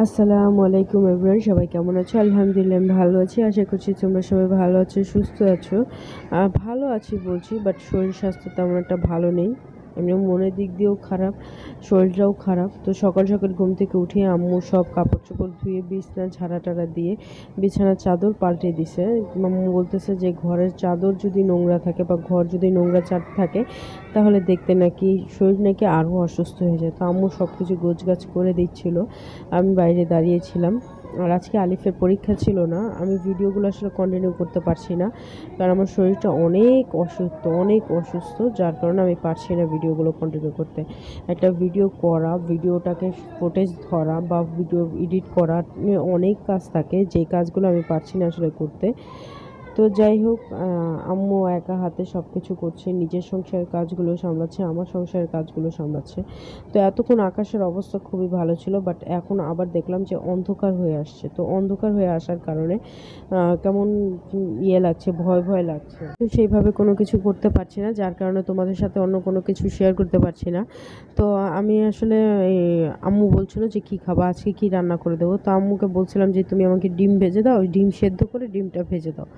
আসসালামু আলাইকুম এভরিওয়ান, সবাই কেমন আছো? আলহামদুলিল্লাহ আমি ভালো আছি। আশা করছি তোমরা সবাই ভালো আছো, সুস্থ আছো। ভালো আছি বলছি, বাট শরীর স্বাস্থ্য তেমন একটা ভালো নেই। এমনি মনের দিক দিয়েও খারাপ, শরীরটাও খারাপ। তো সকাল সকাল ঘুম থেকে উঠে আম্মু সব কাপড় চোপড় ধুয়ে বিছনা ঝাড়া টাড়া দিয়ে বিছানার চাদর পাল্টে দিছে। আম্মু বলতেছে যে ঘরের চাদর যদি নোংরা থাকে বা ঘর যদি নোংরা চাদ থাকে তাহলে দেখতে নাকি শরীর নাকি আরও অসুস্থ হয়ে যায়। তো আম্মু সব কিছু গোছগাছ করে দিচ্ছিল, আমি বাইরে দাঁড়িয়েছিলাম। আর আজকে আলিফের পরীক্ষা ছিল না, আমি ভিডিওগুলো আসলে কন্টিনিউ করতে পারছি না, কারণ আমার শরীরটা অনেক অসুস্থ, যার কারণে আমি পারছি না ভিডিওগুলো কন্টিনিউ করতে। একটা ভিডিও করা, ভিডিওটাকে ফুটেজ ধরা বা ভিডিও এডিট করা অনেক কাজ থাকে, যেই কাজগুলো আমি পারছি না আসলে করতে। তো যাই হোক, আম্মু একা হাতে সব কিছু করছে, নিজের সংসারের কাজগুলো সামলাচ্ছে, আমার সংসারের কাজগুলো সামলাচ্ছে। তো এতক্ষণ আকাশের অবস্থা খুবই ভালো ছিল, বাট এখন আবার দেখলাম যে অন্ধকার হয়ে আসছে। তো অন্ধকার হয়ে আসার কারণে কেমন ইয়ে লাগছে, ভয় ভয় লাগছে। তো সেইভাবে কোনো কিছু করতে পারছি না, যার কারণে তোমাদের সাথে অন্য কোনো কিছু শেয়ার করতে পারছি না। তো আমি আসলে আম্মু বলছিল যে কী খাবা, আজকে কী রান্না করে দেবো। তো আম্মুকে বলছিলাম যে তুমি আমাকে ডিম ভেজে দাও, ডিম সেদ্ধ করে ডিমটা ভেজে দাও,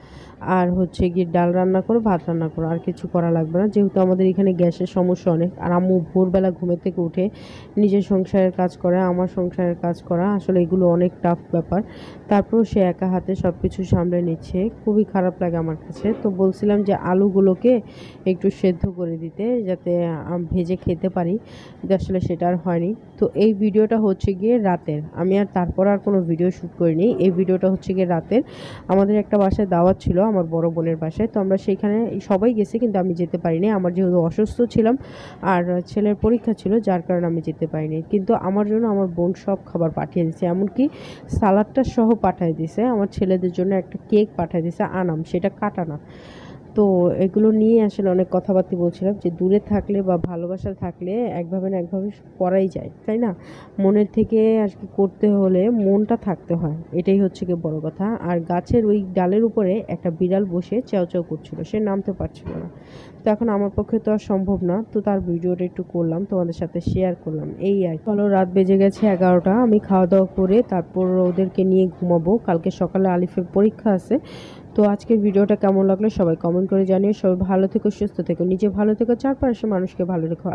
আর হচ্ছে গিয়ে ডাল রান্না করো, ভাত রান্না করো, আর কিছু করা লাগবে না, যেহেতু আমাদের এখানে গ্যাসের সমস্যা অনেক। আর আম্মু ভোরবেলা ঘুমের থেকে উঠে নিজের সংসারের কাজ করে, আমার সংসারের কাজ করা আসলে এগুলো অনেক টাফ ব্যাপার। তারপরেও সে একা হাতে সব কিছু সামলে নিচ্ছে, খুবই খারাপ লাগে আমার কাছে। তো বলছিলাম যে আলুগুলোকে একটু সেদ্ধ করে দিতে, যাতে ভেজে খেতে পারি, কিন্তু আসলে সেটা আর হয়নি। তো এই ভিডিওটা হচ্ছে গিয়ে রাতের, আমি আর তারপর আর কোনো ভিডিও শ্যুট করিনি। এই ভিডিওটা হচ্ছে গিয়ে রাতের। আমাদের একটা বাসায় দাওয়াত ছিল, আমার বড় বোনের বাসায়। তো আমরা সেইখানে সবাই গেছি, কিন্তু আমি যেতে পারিনি, আমার যেহেতু অসুস্থ ছিলাম আর ছেলের পরীক্ষা ছিল, যার কারণে আমি যেতে পারিনি। কিন্তু আমার জন্য আমার বোন সব খাবার পাঠিয়ে দিয়েছে, এমনকি সালাডটা সহ পাঠিয়ে দিয়েছে। আমার ছেলেদের জন্য একটা কেক পাঠিয়ে দিয়েছে, আনাম, সেটা কাটা না। তো এগুলো নিয়ে আসলে অনেক কথাবার্তা বলছিলাম যে দূরে থাকলে বা ভালোবাসা থাকলে একভাবে না একভাবে করাই যায়, তাই না? মনের থেকে আর কি করতে হলে মনটা থাকতে হয়, এটাই হচ্ছে গিয়ে বড় কথা। আর গাছের ওই ডালের উপরে একটা বিড়াল বসে চ্যাও চ্যাও করছিল, সে নামতে পারছিল না। তো এখন আমার পক্ষে তো আর সম্ভব না, তো তার ভিডিওটা একটু করলাম, তোমাদের সাথে শেয়ার করলাম, এই আর কি। চলো, রাত বেজে গেছে 11টা, আমি খাওয়া দাওয়া করে তারপর ওদেরকে নিয়ে ঘুমাবো, কালকে সকালে আলিফের পরীক্ষা আছে। তো আজকের ভিডিওটা কেমন লাগলো সবাই কমেন্ট করে জানিও। সবাই ভালো থেকো, সুস্থ থেকো, নিজে ভালো থেকো, চারপাশের মানুষকে ভালো রেখো।